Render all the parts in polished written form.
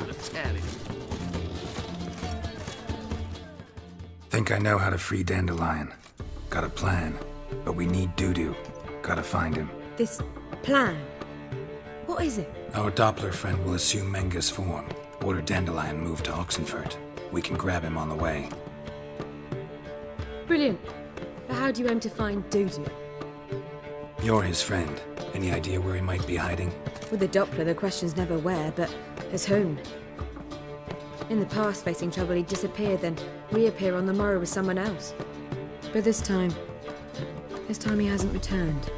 on the telly. Think I know how to free Dandelion. Got a plan, but we need Dudu. Gotta find him. This plan? What is it? Our Doppler friend will assume Menga's form. Order Dandelion move to Oxenfurt. We can grab him on the way. Brilliant. But how do you aim to find Dudu? You're his friend. Any idea where he might be hiding? With the Doppler, the question's never where, but as whom? In the past, facing trouble, he'd disappear, then reappear on the morrow with someone else. But this time he hasn't returned.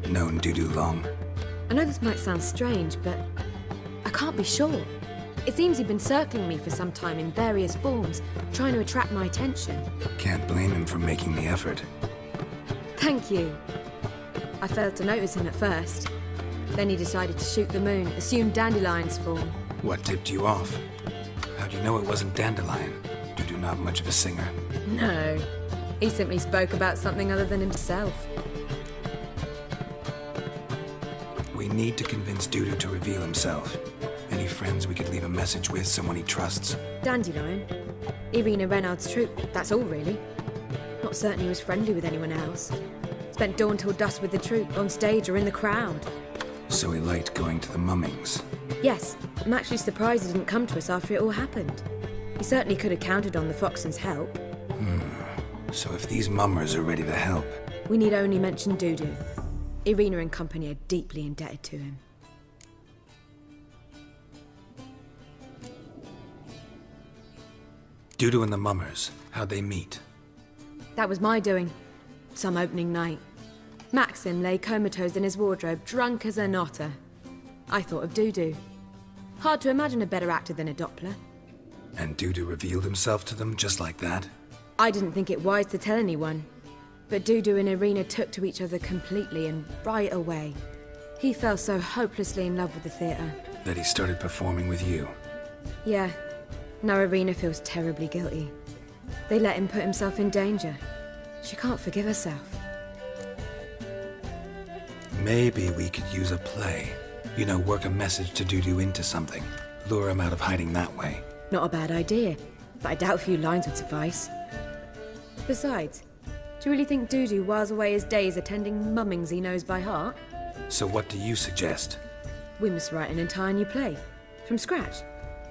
Known Dudu long? I know this might sound strange, but I can't be sure. It seems he'd been circling me for some time in various forms, trying to attract my attention. Can't blame him for making the effort. Thank you. I failed to notice him at first. Then he decided to shoot the moon, assume Dandelion's form. What tipped you off? How'd you know it wasn't Dandelion? Dudu not much of a singer. No. He simply spoke about something other than himself. We need to convince Dudu to reveal himself. Any friends we could leave a message with, someone he trusts? Dandelion? Irina Reynard's troupe, that's all really. Not certain he was friendly with anyone else. Spent dawn till dusk with the troupe, on stage or in the crowd. So he liked going to the mummings? Yes, I'm actually surprised he didn't come to us after it all happened. He certainly could have counted on the Foxen's help. So if these mummers are ready to help... We need only mention Dudu. Irina and company are deeply indebted to him. Dudu and the mummers, how'd they meet? That was my doing. Some opening night. Maxim lay comatose in his wardrobe, drunk as an otter. I thought of Dudu. Hard to imagine a better actor than a Doppler. And Dudu revealed himself to them just like that? I didn't think it wise to tell anyone. But Dudu and Irina took to each other completely and right away. He fell so hopelessly in love with the theatre. That he started performing with you? Yeah. Now Irina feels terribly guilty. They let him put himself in danger. She can't forgive herself. Maybe we could use a play. You know, work a message to Dudu into something. Lure him out of hiding that way. Not a bad idea, but I doubt a few lines would suffice. Besides, do you really think Dudu whiles away his days attending mummings he knows by heart? So what do you suggest? We must write an entire new play. From scratch.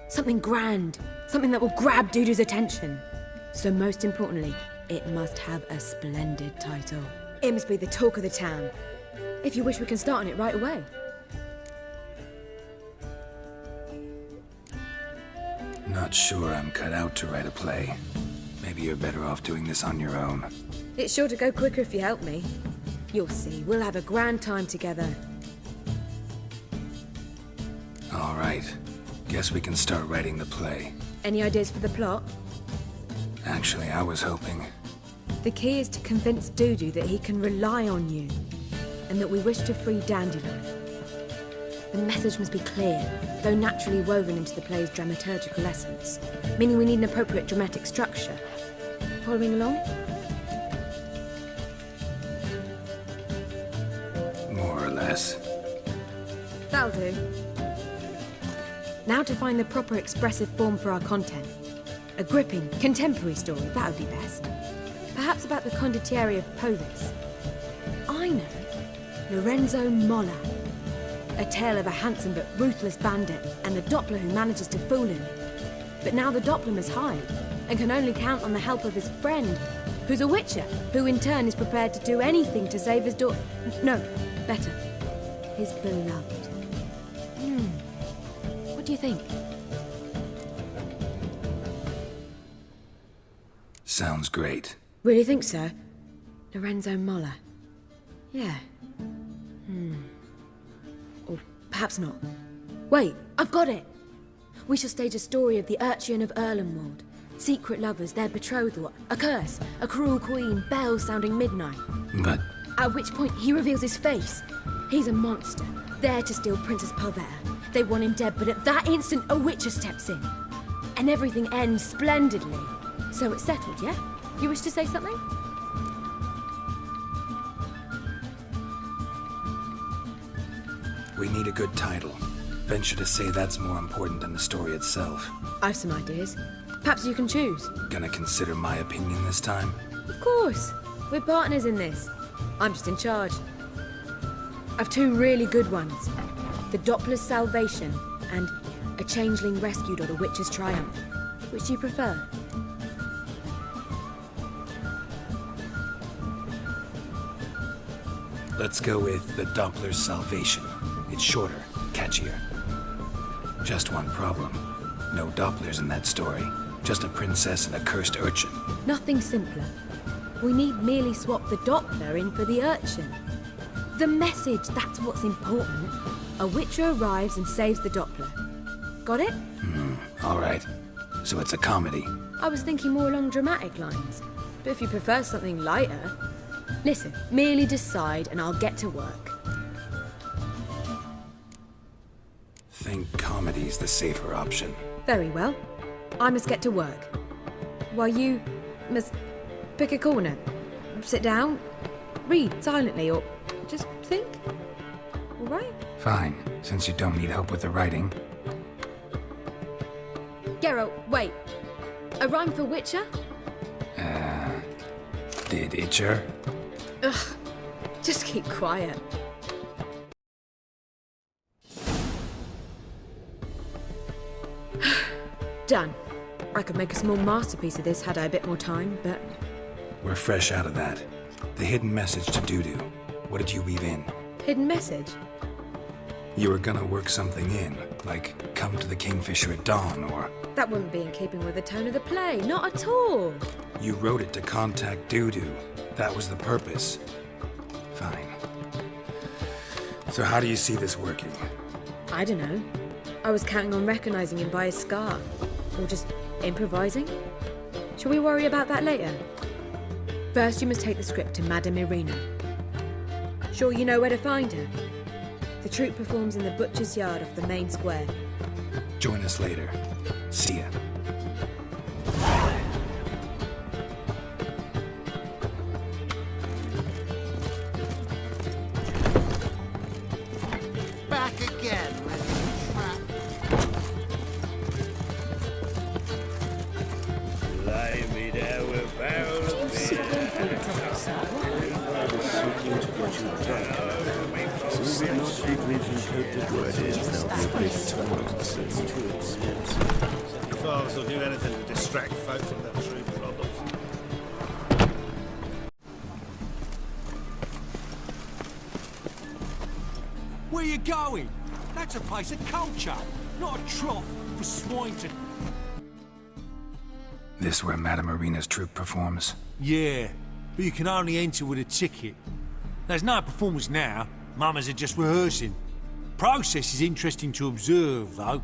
Something grand. Something that will grab Dudu's attention. So most importantly, it must have a splendid title. It must be the talk of the town. If you wish, we can start on it right away. Not sure I'm cut out to write a play. Maybe you're better off doing this on your own. It's sure to go quicker if you help me. You'll see, we'll have a grand time together. All right. Guess we can start writing the play. Any ideas for the plot? Actually, I was hoping... The key is to convince Dudu that he can rely on you, and that we wish to free Dandelion. The message must be clear, though naturally woven into the play's dramaturgical essence, meaning we need an appropriate dramatic structure. Following along? More or less. That'll do. Now to find the proper expressive form for our content. A gripping, contemporary story, that would be best. Perhaps about the condottieri of Povis. I know. Lorenzo Molla. A tale of a handsome but ruthless bandit and the Doppler who manages to fool him. But now the Doppler must hide and can only count on the help of his friend, who's a witcher, who in turn is prepared to do anything to save his daughter. No, better. His beloved. What do you think? Sounds great. Really think so? Lorenzo Molla. Yeah. Or perhaps not. Wait, I've got it! We shall stage a story of the Urchin of Erlenwald. Secret lovers, their betrothal, a curse, a cruel queen, bells sounding midnight. But... At which point he reveals his face. He's a monster, there to steal Princess Parvera. They want him dead, but at that instant a witcher steps in. And everything ends splendidly. So it's settled, yeah? You wish to say something? We need a good title. Venture to say that's more important than the story itself. I've some ideas. Perhaps you can choose. Gonna consider my opinion this time? Of course. We're partners in this. I'm just in charge. I've two really good ones. The Doppler's Salvation and A Changeling Rescued or The Witch's Triumph. Which do you prefer? Let's go with The Doppler's Salvation. It's shorter, catchier. Just one problem. No Dopplers in that story. Just a princess and a cursed urchin. Nothing simpler. We need merely swap the Doppler in for the urchin. The message, that's what's important. A witcher arrives and saves the Doppler. Got it? All right. So it's a comedy. I was thinking more along dramatic lines. But if you prefer something lighter... Listen, merely decide and I'll get to work. Think comedy's the safer option. Very well. I must get to work. While you must pick a corner. Sit down, read silently, or just think. All right? Fine, since you don't need help with the writing. Geralt, wait. A rhyme for Witcher? Did Itcher? Ugh, just keep quiet. Done. I could make a small masterpiece of this had I a bit more time, but... We're fresh out of that. The hidden message to Dudu. What did you weave in? Hidden message? You were gonna work something in, like come to the Kingfisher at dawn, or... That wouldn't be in keeping with the tone of the play, not at all. You wrote it to contact Dudu. That was the purpose. Fine. So how do you see this working? I don't know. I was counting on recognizing him by his scar. Or just improvising? Shall we worry about that later? First, you must take the script to Madame Irina. Sure you know where to find her? The troupe performs in the butcher's yard off the main square. Join us later. See ya. Back again with the trap. Lay me there with barrels of If I will do anything to distract folk from their true problems. Where you going? That's a place of culture, not a trough for swine to... This where Madame Irina's troupe performs? Yeah, but you can only enter with a ticket. There's no performance now. Mamas are just rehearsing. Process is interesting to observe, though.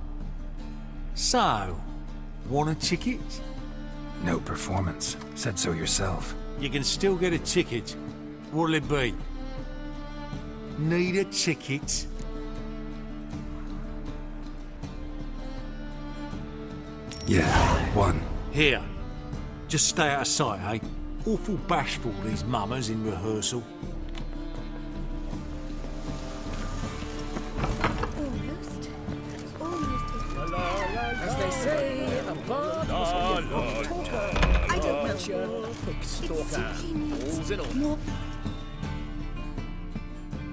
So, want a ticket? No performance. Said so yourself. You can still get a ticket. What'll it be? Need a ticket? Yeah, one. Here. Just stay out of sight, eh? Awful bashful, these mamas in rehearsal. As they say, a bar I don't know. Quick stalker. Balls and all.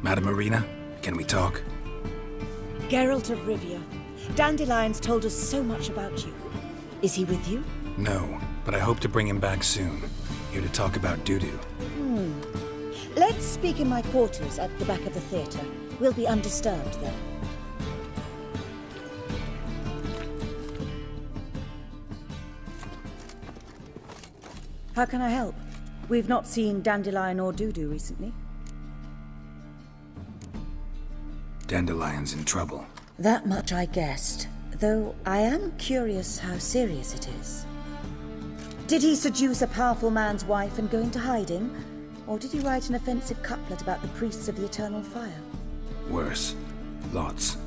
Madame Irina, can we talk? Geralt of Rivia. Dandelion's told us so much about you. Is he with you? No, but I hope to bring him back soon. Here to talk about Dudu. Let's speak in my quarters at the back of the theatre. We'll be undisturbed there. How can I help? We've not seen Dandelion or Dudu recently. Dandelion's in trouble. That much I guessed, though I am curious how serious it is. Did he seduce a powerful man's wife and go into hiding? Or did he write an offensive couplet about the priests of the eternal fire? Worse. Lots.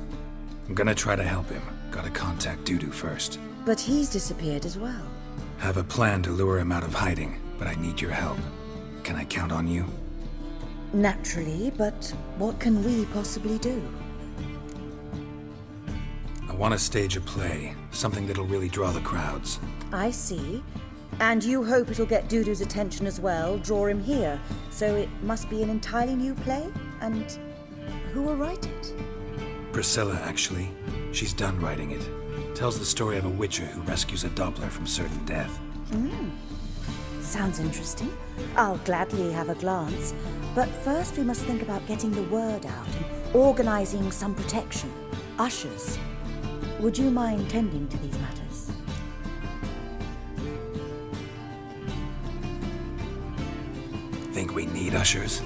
I'm gonna try to help him. Gotta contact Dudu first. But he's disappeared as well. Have a plan to lure him out of hiding, but I need your help. Can I count on you? Naturally, but what can we possibly do? want to stage a play, something that'll really draw the crowds. I see. And you hope it'll get Dudu's attention as well, draw him here. So it must be an entirely new play? And who will write it? Priscilla, actually. She's done writing it. Tells the story of a witcher who rescues a Doppler from certain death. Sounds interesting. I'll gladly have a glance. But first we must think about getting the word out and organizing some protection. Ushers. Would you mind tending to these matters? Think we need ushers?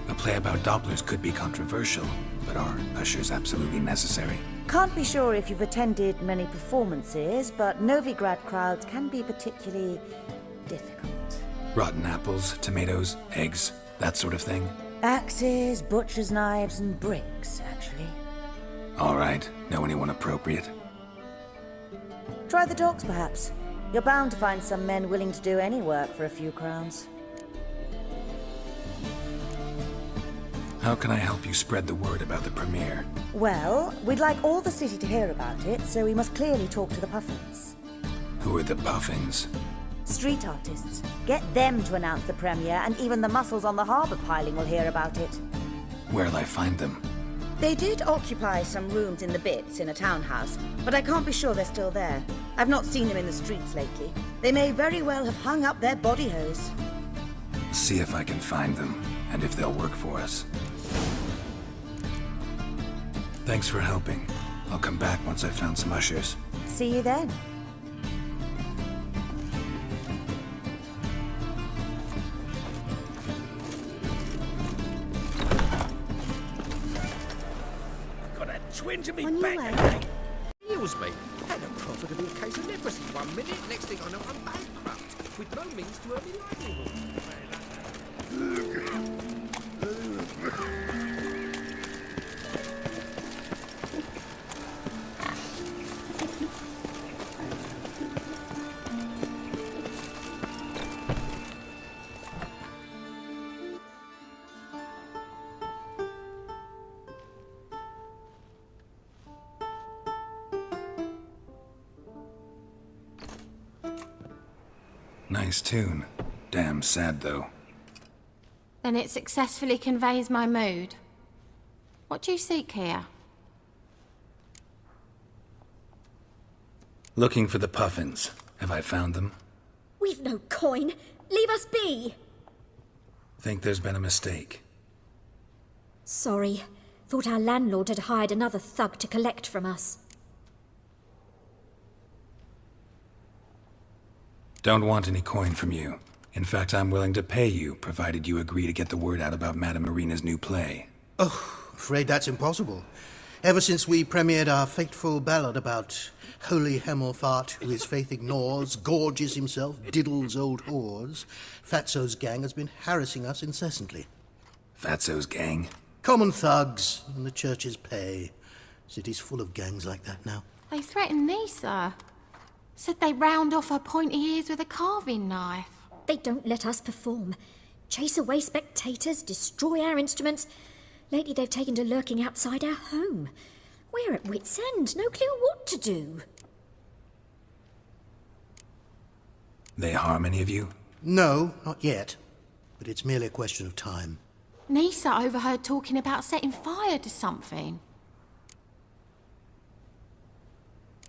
A play about Dopplers could be controversial, but are ushers absolutely necessary? Can't be sure if you've attended many performances, but Novigrad crowds can be particularly difficult. Rotten apples, tomatoes, eggs, that sort of thing? Axes, butcher's knives, and bricks, actually. All right. Know anyone appropriate? Try the dogs, perhaps. You're bound to find some men willing to do any work for a few crowns. How can I help you spread the word about the premiere? Well, we'd like all the city to hear about it, so we must clearly talk to the Puffins. Who are the Puffins? Street artists. Get them to announce the premiere, and even the muscles on the harbour piling will hear about it. Where'll I find them? They did occupy some rooms in the Bits in a townhouse, but I can't be sure they're still there. I've not seen them in the streets lately. They may very well have hung up their body hose. See if I can find them, and if they'll work for us. Thanks for helping. I'll come back once I've found some ushers. See you then. Got a twinge of me On your back way. again. Heals me. Had a profitable case of leprosy 1 minute, next thing I know I'm bankrupt, with no means to earn my livelihood. Nice tune. Damn sad, though. Then it successfully conveys my mood. What do you seek here? Looking for the Puffins. Have I found them? We've no coin. Leave us be. Think there's been a mistake. Sorry. Thought our landlord had hired another thug to collect from us. Don't want any coin from you. In fact, I'm willing to pay you, provided you agree to get the word out about Madame Marina's new play. Oh, afraid that's impossible. Ever since we premiered our fateful ballad about holy Hemelfart, who his faith ignores, gorges himself, diddles old whores, Fatso's gang has been harassing us incessantly. Fatso's gang? Common thugs in the church's pay. City's full of gangs like that now. They threatened Nisa. Said they round off her pointy ears with a carving knife. They don't let us perform. Chase away spectators, destroy our instruments. Lately they've taken to lurking outside our home. We're at wit's end, no clue what to do. They harm any of you? No, not yet. But it's merely a question of time. Nisa overheard talking about setting fire to something.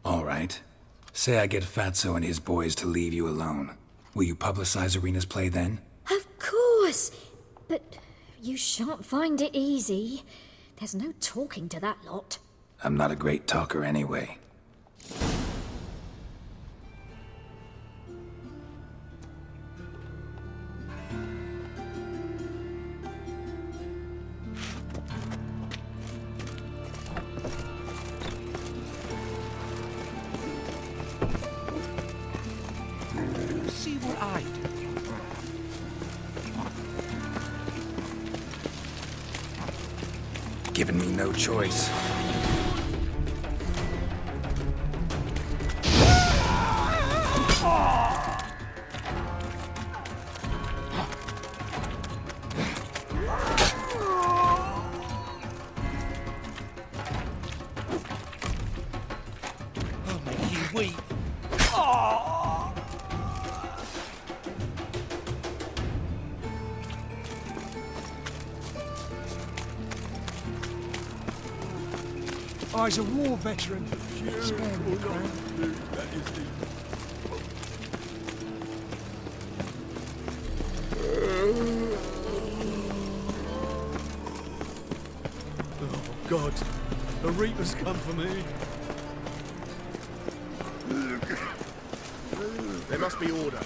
All right. Say I get Fatso and his boys to leave you alone. Will you publicize Arena's play then? Of course. But you shan't find it easy. There's no talking to that lot. I'm not a great talker anyway. See what I do. Given me no choice. we... I was a war veteran. Spare me, Crown. Oh, God. The Reaper's come for me. There must be order.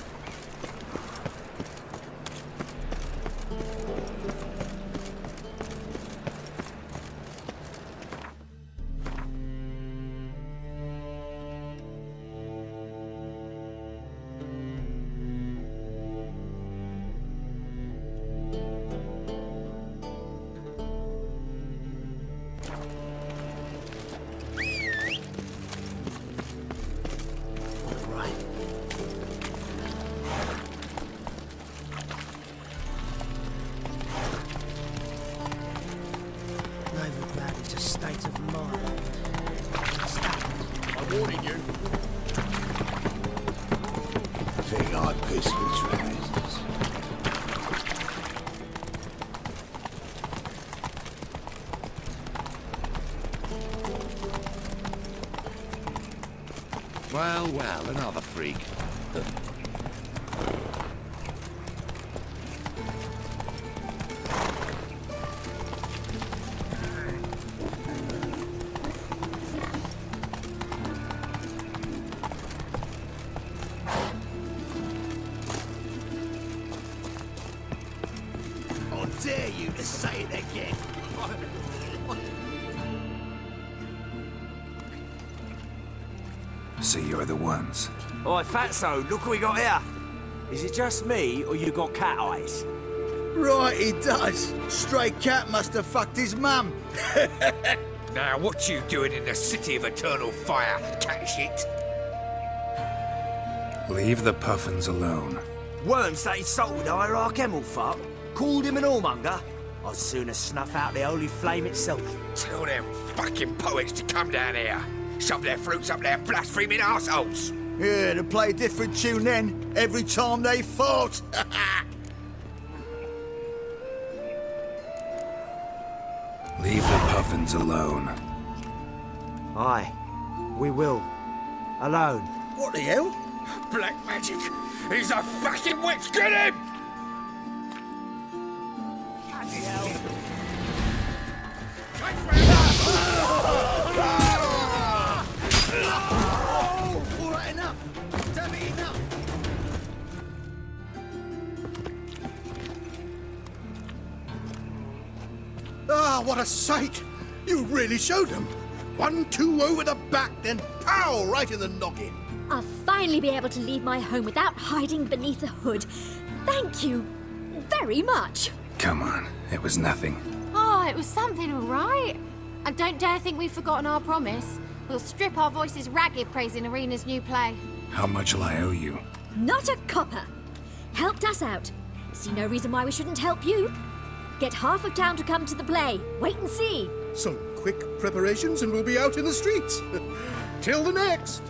Warning you. Think I pissed with trousers. Well, another freak. Dare you to say it again? So you're the ones. Oi, Fatso, look what we got here. Is it just me, or you got cat eyes? Right, he does. Stray cat must have fucked his mum. Now, what you doing in the city of eternal fire, cat shit? Leave the puffins alone. Worms that insulted Hierarch Emelfart, called him an whoremonger. I'd sooner snuff out the holy flame itself. Tell them fucking poets to come down here. Shove their fruits up their blaspheming arseholes. Yeah, to play a different tune then, every time they fought. Leave the puffins alone. Aye, we will. Alone. What the hell? Black magic. He's a fucking witch. Get him! All right, enough. Damn it, enough. Ah, what a sight! You really showed them. 1-2 over the back, then pow, right in the noggin. I'll finally be able to leave my home without hiding beneath a hood. Thank you very much. Come on, it was nothing. Oh, it was something, all right. And don't dare think we've forgotten our promise. We'll strip our voices ragged praising Arena's new play. How much will I owe you? Not a copper. Helped us out. See no reason why we shouldn't help you. Get half of town to come to the play. Wait and see. Some quick preparations and we'll be out in the streets. Till the next.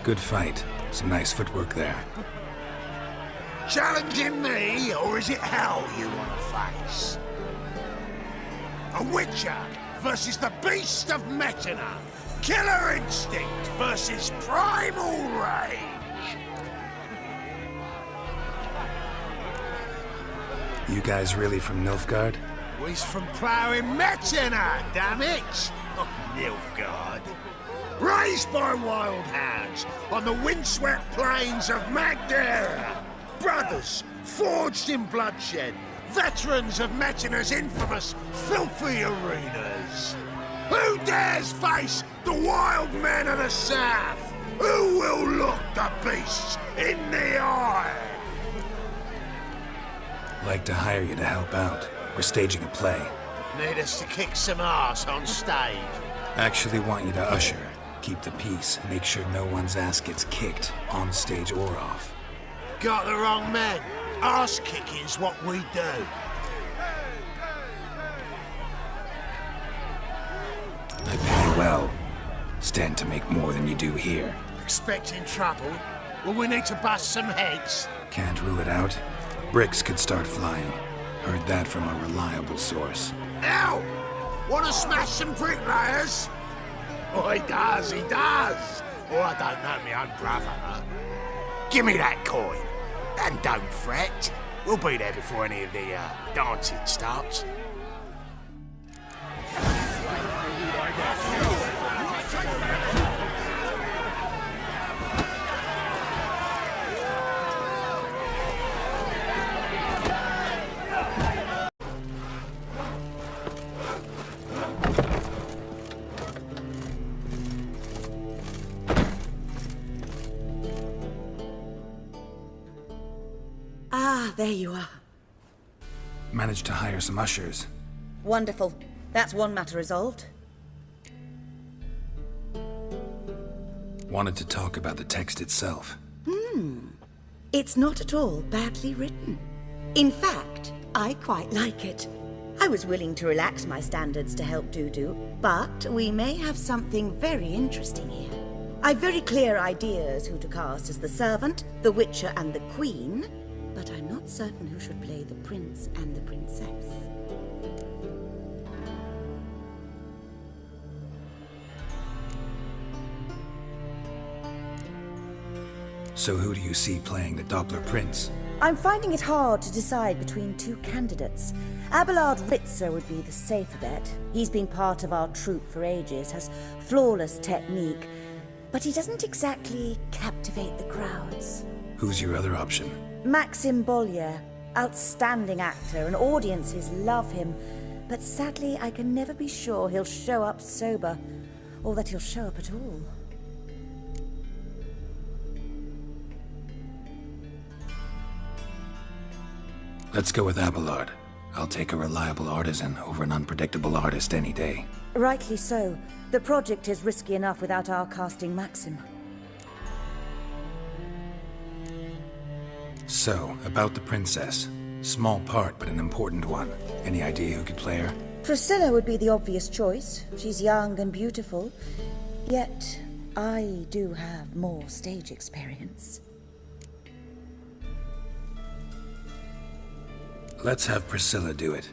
Good fight. Some nice footwork there. Challenging me, or is it hell you want to face? A Witcher versus the Beast of Metina. Killer instinct versus primal rage. You guys really from Nilfgaard? We's from ploughing Metina, damn it! Oh, Nilfgaard. Raised by wild hounds on the windswept plains of Magdera. Brothers, forged in bloodshed. Veterans of Metina's infamous, filthy arenas. Who dares face the wild men of the south? Who will look the beasts in the eye? Like to hire you to help out. We're staging a play. Need us to kick some ass on stage. Actually want you to usher. Keep the peace. Make sure no one's ass gets kicked, on stage or off. Got the wrong man. Ass kicking's what we do. I pay well. Stand to make more than you do here. Expecting trouble? Will we need to bust some heads? Can't rule it out. Bricks could start flying. Heard that from a reliable source. Ow! Wanna smash some bricklayers? Oh, he does, he does! Oh, I don't know my own brother. Give me that coin. And don't fret. We'll be there before any of the, dancing starts. Ah, there you are. Managed to hire some ushers. Wonderful. That's one matter resolved. Wanted to talk about the text itself. It's not at all badly written. In fact, I quite like it. I was willing to relax my standards to help Dudu, but we may have something very interesting here. I've very clear ideas who to cast as the servant, the witcher, and the queen, but I'm not certain who should play the prince and the princess. So who do you see playing the Doppler Prince? I'm finding it hard to decide between two candidates. Abelard Ritzer would be the safer bet. He's been part of our troupe for ages, has flawless technique, but he doesn't exactly captivate the crowds. Who's your other option? Maxim Bollier, outstanding actor, and audiences love him, but sadly I can never be sure he'll show up sober, or that he'll show up at all. Let's go with Abelard. I'll take a reliable artisan over an unpredictable artist any day. Rightly so. The project is risky enough without our casting Maxim. So, about the princess. Small part, but an important one. Any idea who could play her? Priscilla would be the obvious choice. She's young and beautiful. Yet, I do have more stage experience. Let's have Priscilla do it.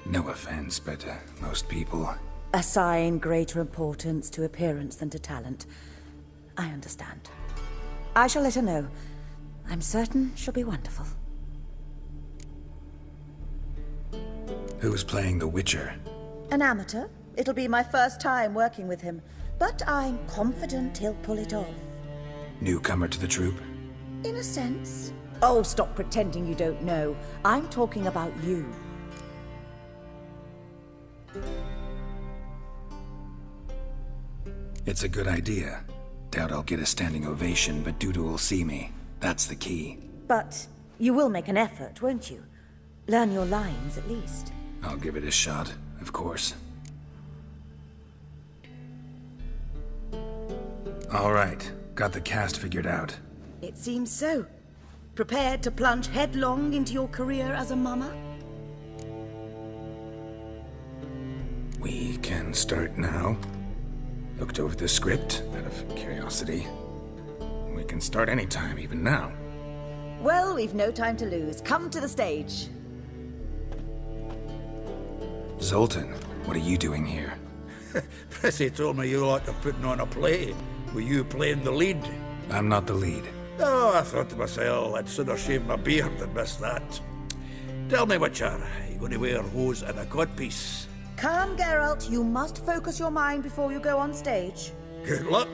No offense, but most people... Assign greater importance to appearance than to talent. I understand. I shall let her know. I'm certain she'll be wonderful. Who's playing the Witcher? An amateur. It'll be my first time working with him, but I'm confident he'll pull it off. Newcomer to the troupe? In a sense. Oh, stop pretending you don't know. I'm talking about you. It's a good idea. Doubt I'll get a standing ovation, but Dudu will see me. That's the key. But you will make an effort, won't you? Learn your lines, at least. I'll give it a shot, of course. All right, got the cast figured out. It seems so. Prepared to plunge headlong into your career as a mama? We can start now. Looked over the script, out of curiosity. We can start anytime, even now. Well, we've no time to lose. Come to the stage. Zoltan, what are you doing here? Prissy told me you like to putting on a play. Were you playing the lead? I'm not the lead. Oh, I thought to myself, I'd sooner shave my beard than miss that. Tell me, Witcher, are you going to wear hose and a codpiece? Calm, Geralt. You must focus your mind before you go on stage. Good luck.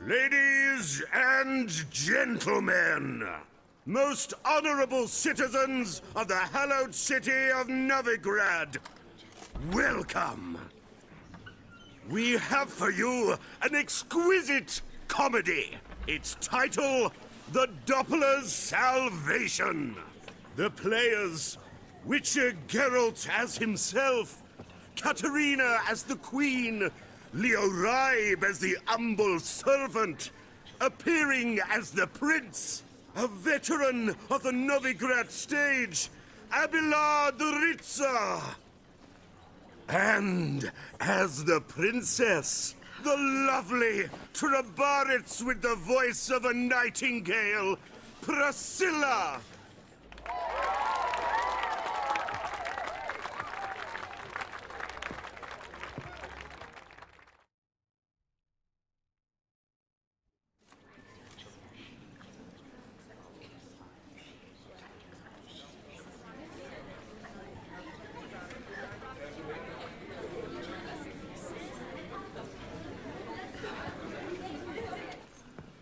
Ladies and gentlemen, most honorable citizens of the hallowed city of Novigrad, welcome. We have for you an exquisite comedy. Its title, the Doppler's salvation. The players, Witcher Geralt as himself, Katarina as the queen, Leo Raib as the humble servant, appearing as the prince, a veteran of the Novigrad stage, Abelard the Ritzer. And as the princess, the lovely Trabaritz with the voice of a nightingale, Priscilla.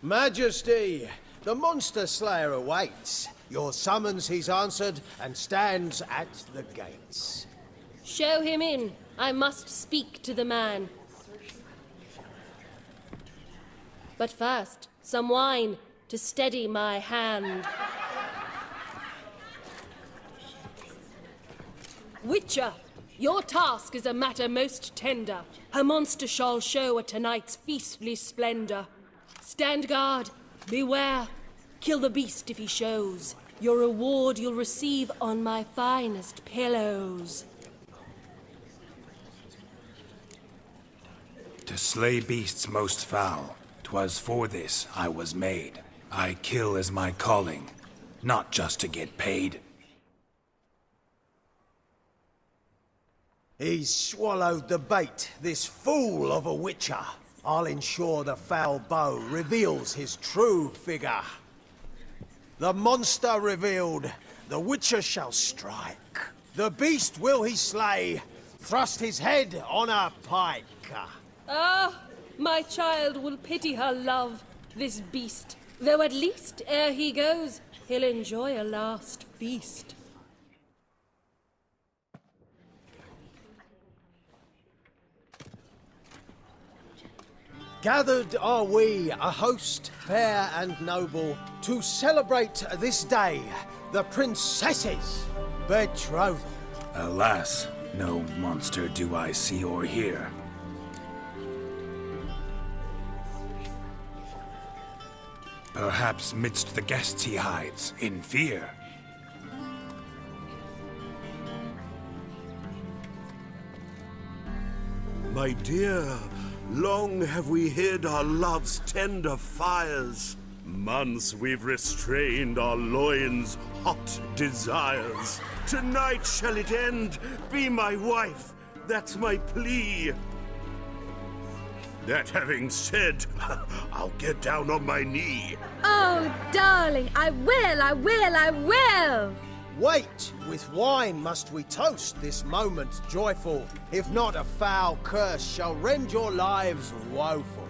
Majesty, the monster slayer awaits. Your summons he's answered and stands at the gates. Show him in. I must speak to the man. But first, some wine to steady my hand. Witcher, your task is a matter most tender. Her monster shall show at tonight's feastly splendor. Stand guard, beware, kill the beast if he shows. Your reward you'll receive on my finest pillows. To slay beasts most foul, 'twas for this I was made. I kill as my calling, not just to get paid. He's swallowed the bait, this fool of a witcher. I'll ensure the foul bow reveals his true figure. The monster revealed, the witcher shall strike. The beast will he slay, thrust his head on a pike. Ah, my child will pity her love, this beast. Though at least, ere he goes, he'll enjoy a last feast. Gathered are we, a host fair and noble, to celebrate this day, the princess's betrothal. Alas, no monster do I see or hear. Perhaps midst the guests he hides, in fear. My dear, long have we hid our love's tender fires. Months we've restrained our loins' hot desires. Tonight shall it end, be my wife, that's my plea. That having said, I'll get down on my knee. Oh, darling, I will! Wait, with wine must we toast this moment joyful. If not, a foul curse shall rend your lives woeful.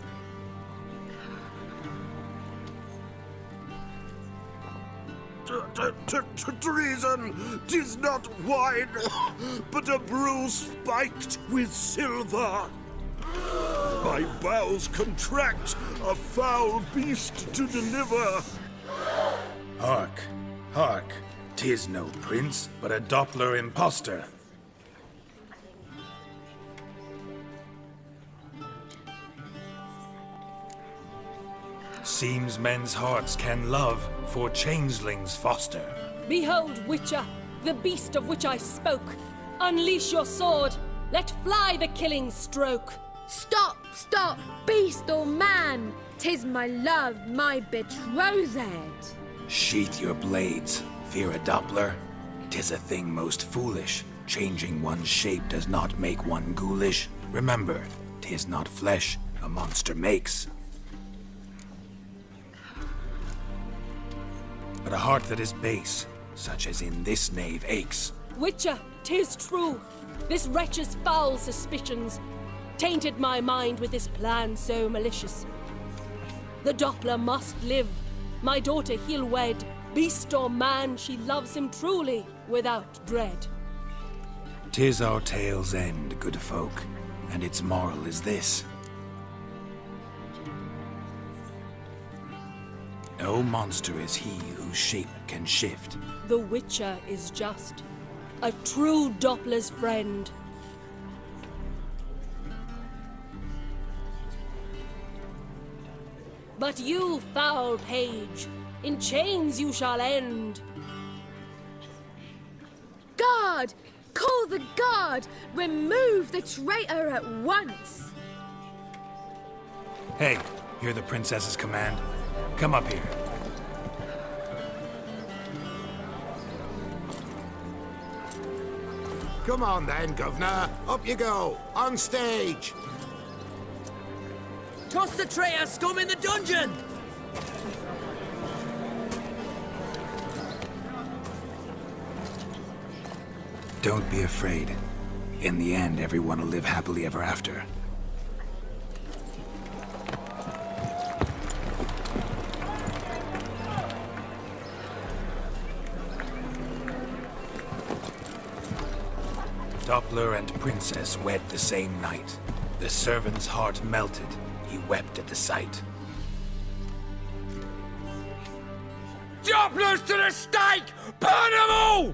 Treason! 'Tis not wine, but a brew spiked with silver. My bowels contract, a foul beast to deliver. Hark, hark. 'Tis no prince, but a Doppler impostor. Seems men's hearts can love, for changelings foster. Behold, Witcher, the beast of which I spoke. Unleash your sword. Let fly the killing stroke. Stop, stop, beast or man! 'Tis my love, my betrothed. Sheath your blades. Fear a Doppler? 'Tis a thing most foolish. Changing one's shape does not make one ghoulish. Remember, 'tis not flesh a monster makes, but a heart that is base, such as in this knave aches. Witcher, 'tis true. This wretch's foul suspicions tainted my mind with this plan so malicious. The Doppler must live. My daughter he'll wed. Beast or man, she loves him truly, without dread. 'Tis our tale's end, good folk, and its moral is this. No monster is he whose shape can shift. The Witcher is just a true Doppler's friend. But you, foul page, in chains you shall end. Guard! Call the guard! Remove the traitor at once! Hey, hear the princess's command? Come up here. Come on then, Governor. Up you go. On stage. Toss the traitor scum in the dungeon! Don't be afraid. In the end, everyone will live happily ever after. Doppler and Princess wed the same night. The servant's heart melted. He wept at the sight. Dopplers to the stake! Burn them all!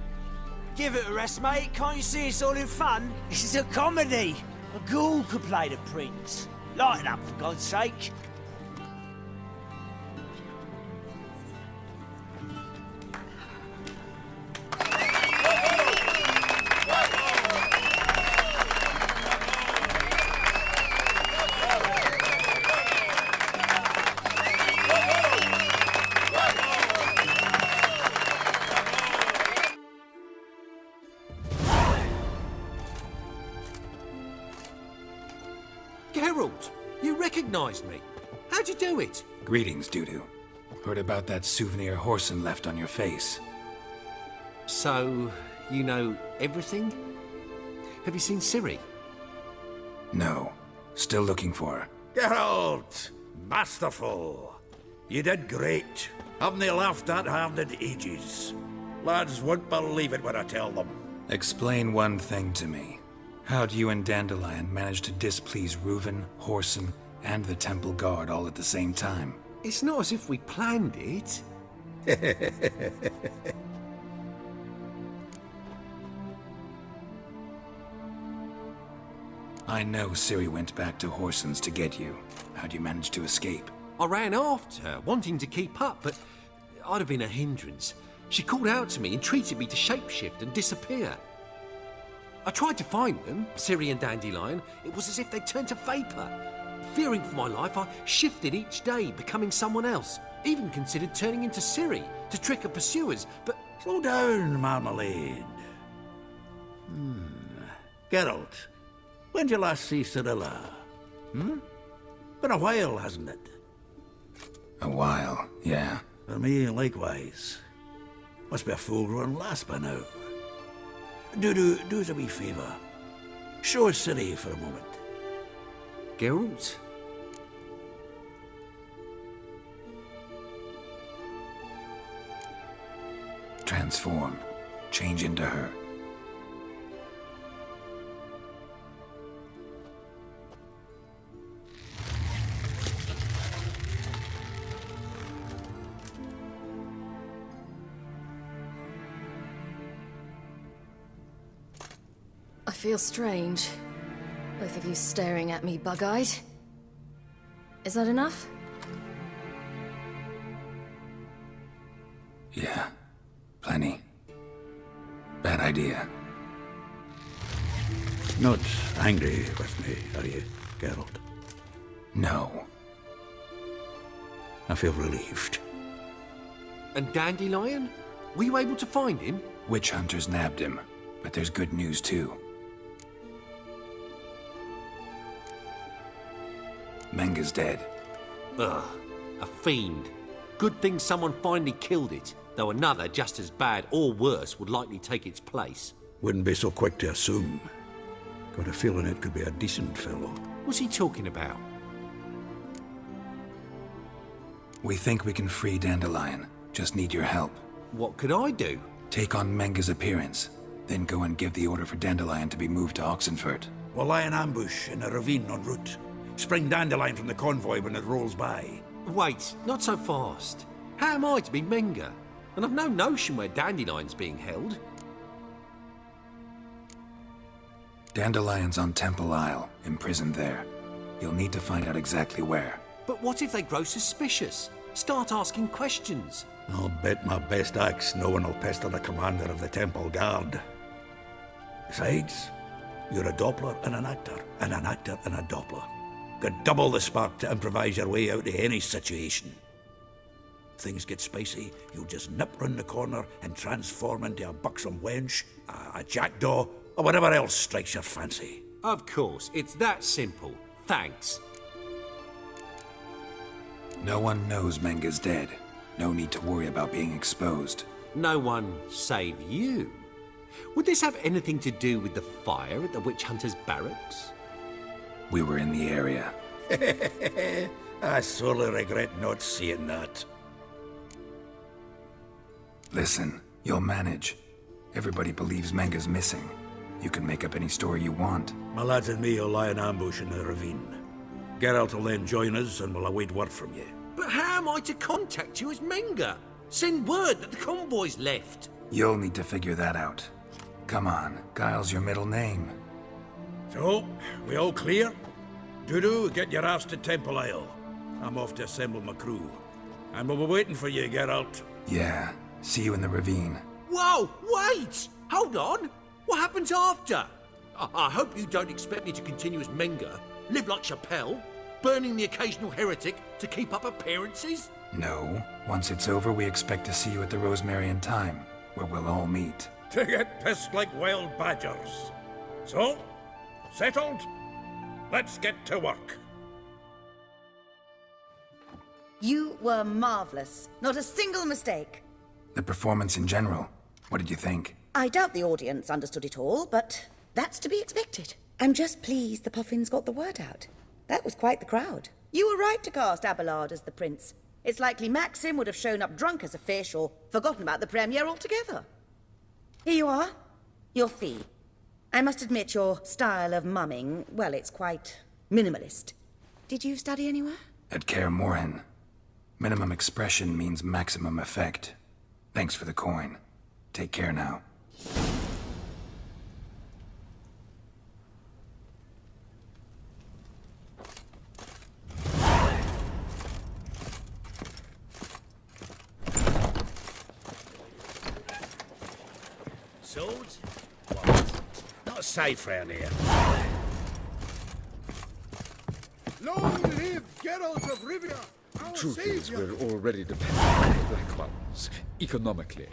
Give it a rest, mate. Can't you see it's all in fun? This is a comedy. A ghoul could play the prince. Lighten up, for God's sake. Geralt, you recognized me. How'd you do it? Greetings, Dudu. Heard about that souvenir Horson left on your face. So, you know everything? Have you seen Ciri? No. Still looking for her. Geralt! Masterful! You did great. Haven't they laughed that hard in ages? Lads won't believe it when I tell them. Explain one thing to me. How'd you and Dandelion manage to displease Reuven, Horson, and the Temple Guard all at the same time? It's not as if we planned it. I know Ciri went back to Horson's to get you. How'd you manage to escape? I ran after her, wanting to keep up, but I'd have been a hindrance. She called out to me, entreated me to shapeshift and disappear. I tried to find them, Ciri and Dandelion. It was as if they'd turned to vapor. Fearing for my life, I shifted each day, becoming someone else. Even considered turning into Ciri to trick her pursuers, but... Slow down, Marmalade. Geralt, when'd you last see Cirilla? Been a while, hasn't it? A while, yeah. For me, likewise. Must be a full-grown lass by now. Do us a wee favour. Show us Ciri for a moment. Geralt? Transform. Change into her. I feel strange. Both of you staring at me bug-eyed. Is that enough? Yeah. Plenty. Bad idea. Not angry with me, are you, Geralt? No. I feel relieved. And Dandelion? Were you able to find him? Witch hunters nabbed him, but there's good news too. Menga's dead. Ugh, a fiend. Good thing someone finally killed it, though another just as bad or worse would likely take its place. Wouldn't be so quick to assume. Got a feeling it could be a decent fellow. What's he talking about? We think we can free Dandelion. Just need your help. What could I do? Take on Menga's appearance, then go and give the order for Dandelion to be moved to Oxenfurt. We'll lie in ambush in a ravine en route. Spring Dandelion from the convoy when it rolls by. Wait, not so fast. How am I to be Menga? And I've no notion where Dandelion's being held. Dandelion's on Temple Isle, imprisoned there. You'll need to find out exactly where. But what if they grow suspicious? Start asking questions? I'll bet my best axe no one will pester the commander of the Temple Guard. Besides, you're a Doppler and an actor and a Doppler. Got double the spark to improvise your way out of any situation. Things get spicy, you'll just nip round the corner and transform into a buxom wench, a jackdaw, or whatever else strikes your fancy. Of course, it's that simple. Thanks. No one knows Menga's dead. No need to worry about being exposed. No one save you. Would this have anything to do with the fire at the witch hunter's barracks? We were in the area. I sorely regret not seeing that. Listen, you'll manage. Everybody believes Menga's missing. You can make up any story you want. My lads and me will lie in ambush in the ravine. Geralt will then join us and we'll await word from you. But how am I to contact you as Menga? Send word that the convoy's left. You'll need to figure that out. Come on, Guile's your middle name. So, we all clear? Dudu, get your ass to Temple Isle. I'm off to assemble my crew. And we'll be waiting for you, Geralt. Yeah, see you in the ravine. Whoa, wait! Hold on! What happens after? I hope you don't expect me to continue as Menga, live like Chappelle, burning the occasional heretic to keep up appearances? No. Once it's over, we expect to see you at the Rosemary in Time, where we'll all meet. To get pissed like wild badgers. So, settled? Let's get to work. You were marvelous. Not a single mistake. The performance in general, what did you think? I doubt the audience understood it all, but that's to be expected. I'm just pleased the Puffins got the word out. That was quite the crowd. You were right to cast Abelard as the prince. It's likely Maxim would have shown up drunk as a fish or forgotten about the premiere altogether. Here you are, your fee. I must admit your style of mumming, well, it's quite minimalist. Did you study anywhere? At Kaer Morhen. Minimum expression means maximum effect. Thanks for the coin. Take care now. Swords? What? Not safe round here. Long live Geralt of Rivia, our The truth is, savior! we're already dependent on the Black Ones, economically.